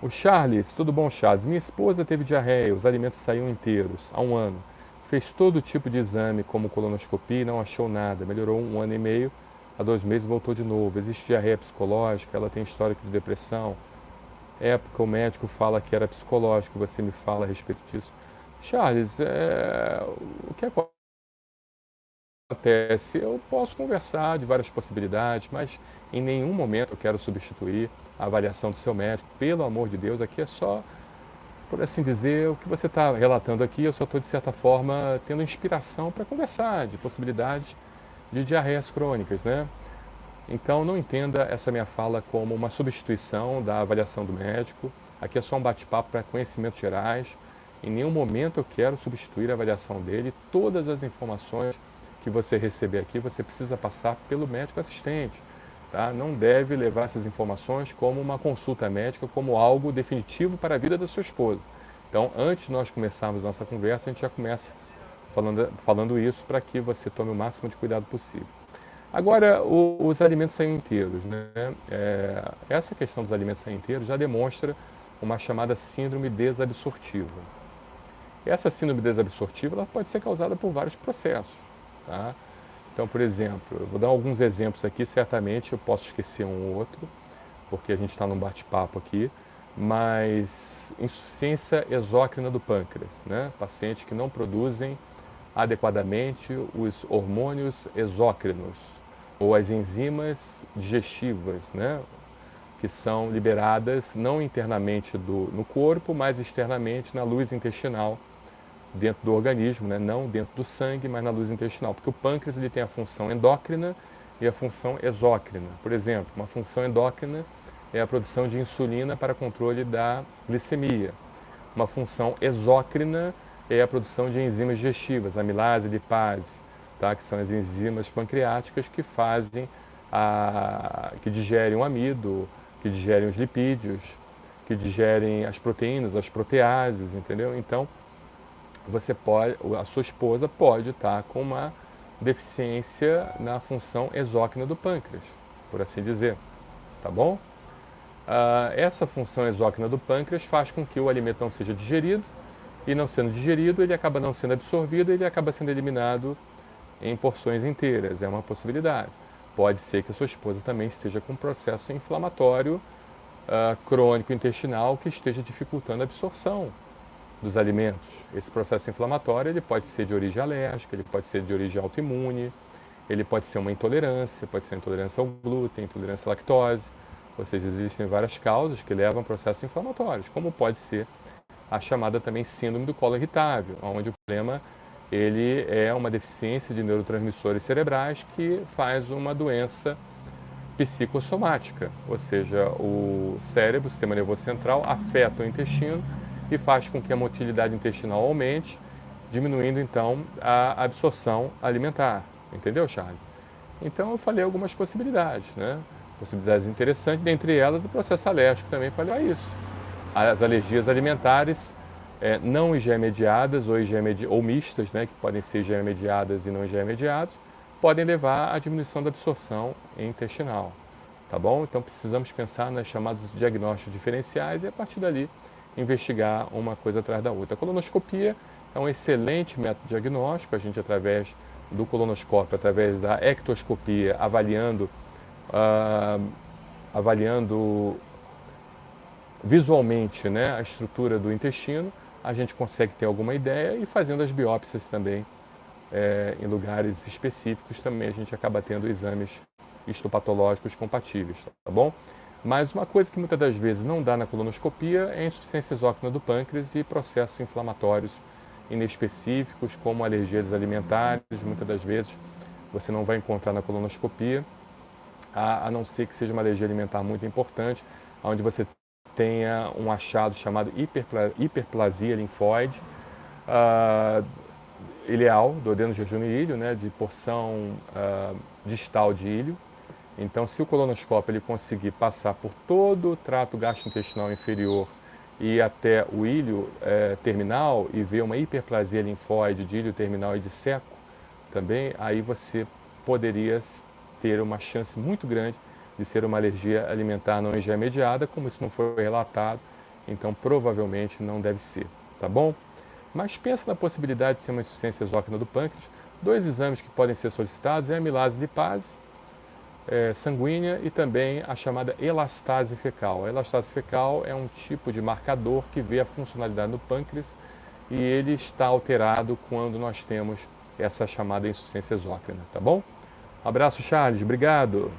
O Charles, tudo bom, Charles? Minha esposa teve diarreia, os alimentos saíam inteiros há um ano. Fez todo tipo de exame, como colonoscopia, e não achou nada. Melhorou um ano e meio, há 2 meses voltou de novo. Existe diarreia psicológica, ela tem histórico de depressão. Época, o médico fala que era psicológico, você me fala a respeito disso. Charles, o que acontece? Eu posso conversar de várias possibilidades, mas em nenhum momento eu quero substituir a avaliação do seu médico. Pelo amor de Deus, aqui é só, por assim dizer, o que você está relatando aqui, eu só estou, de certa forma, tendo inspiração para conversar de possibilidades de diarreias crônicas, né? Então, não entenda essa minha fala como uma substituição da avaliação do médico. Aqui é só um bate-papo para conhecimentos gerais. Em nenhum momento eu quero substituir a avaliação dele. Todas as informações que você receber aqui, você precisa passar pelo médico assistente. Tá? Não deve levar essas informações como uma consulta médica, como algo definitivo para a vida da sua esposa. Então, antes de nós começarmos nossa conversa, a gente já começa falando isso para que você tome o máximo de cuidado possível. Agora, os alimentos saem inteiros, né? Essa questão dos alimentos saem inteiros já demonstra uma chamada síndrome desabsortiva. Essa síndrome desabsortiva ela pode ser causada por vários processos, tá? Então, por exemplo, eu vou dar alguns exemplos aqui, certamente eu posso esquecer um ou outro, porque a gente está num bate-papo aqui, mas insuficiência exócrina do pâncreas, né? Pacientes que não produzem adequadamente os hormônios exócrinos ou as enzimas digestivas, né? Que são liberadas não internamente no corpo, mas externamente na luz intestinal dentro do organismo, né? Não dentro do sangue, mas na luz intestinal, porque o pâncreas ele tem a função endócrina e a função exócrina. Por exemplo, uma função endócrina é a produção de insulina para controle da glicemia. Uma função exócrina é a produção de enzimas digestivas, amilase e lipase, tá? Que são as enzimas pancreáticas que que digerem o amido, que digerem os lipídios, que digerem as proteínas, as proteases, entendeu? Então, a sua esposa pode estar com uma deficiência na função exócrina do pâncreas, por assim dizer, tá bom? Essa função exócrina do pâncreas faz com que o alimento não seja digerido, e não sendo digerido, ele acaba não sendo absorvido, ele acaba sendo eliminado em porções inteiras. É uma possibilidade. Pode ser que a sua esposa também esteja com um processo inflamatório crônico intestinal que esteja dificultando a absorção dos alimentos. Esse processo inflamatório ele pode ser de origem alérgica, ele pode ser de origem autoimune, ele pode ser uma intolerância, pode ser intolerância ao glúten, intolerância à lactose. Ou seja, existem várias causas que levam a processos inflamatórios, como pode ser a chamada também síndrome do colo irritável, onde o problema ele é uma deficiência de neurotransmissores cerebrais que faz uma doença psicossomática, ou seja, o cérebro, o sistema nervoso central, afeta o intestino e faz com que a motilidade intestinal aumente, diminuindo então a absorção alimentar. Entendeu, Charles? Então eu falei algumas possibilidades, né? Possibilidades interessantes, dentre elas o processo alérgico também pode levar a isso. As alergias alimentares não IgE-mediadas ou mistas, né, que podem ser IgE-mediadas e não IgE-mediadas, podem levar à diminuição da absorção intestinal, tá bom? Então precisamos pensar nas chamadas diagnósticos diferenciais e a partir dali investigar uma coisa atrás da outra. A colonoscopia é um excelente método diagnóstico, a gente através do colonoscópio, através da ectoscopia, avaliando visualmente, né, a estrutura do intestino, a gente consegue ter alguma ideia e fazendo as biópsias também em lugares específicos também a gente acaba tendo exames histopatológicos compatíveis, tá bom? Mas uma coisa que muitas das vezes não dá na colonoscopia é a insuficiência exócrina do pâncreas e processos inflamatórios inespecíficos, como alergias alimentares, muitas das vezes você não vai encontrar na colonoscopia, a não ser que seja uma alergia alimentar muito importante, onde você tenha um achado chamado hiperplasia linfóide ileal, do adeno-jejum ilho, né, de porção distal de ilho. Então, se o colonoscópio ele conseguir passar por todo o trato gastrointestinal inferior e até o ilho terminal e ver uma hiperplasia linfóide de ilho terminal e de seco também, aí você poderia ter uma chance muito grande de ser uma alergia alimentar não IgE-mediada, como isso não foi relatado então provavelmente não deve ser, tá bom? Mas pensa na possibilidade de ser uma insuficiência exócrina do pâncreas. 2 exames que podem ser solicitados é a amilase lipase sanguínea e também a chamada elastase fecal. A elastase fecal é um tipo de marcador que vê a funcionalidade do pâncreas e ele está alterado quando nós temos essa chamada insuficiência exócrina, tá bom? Um abraço, Charles. Obrigado.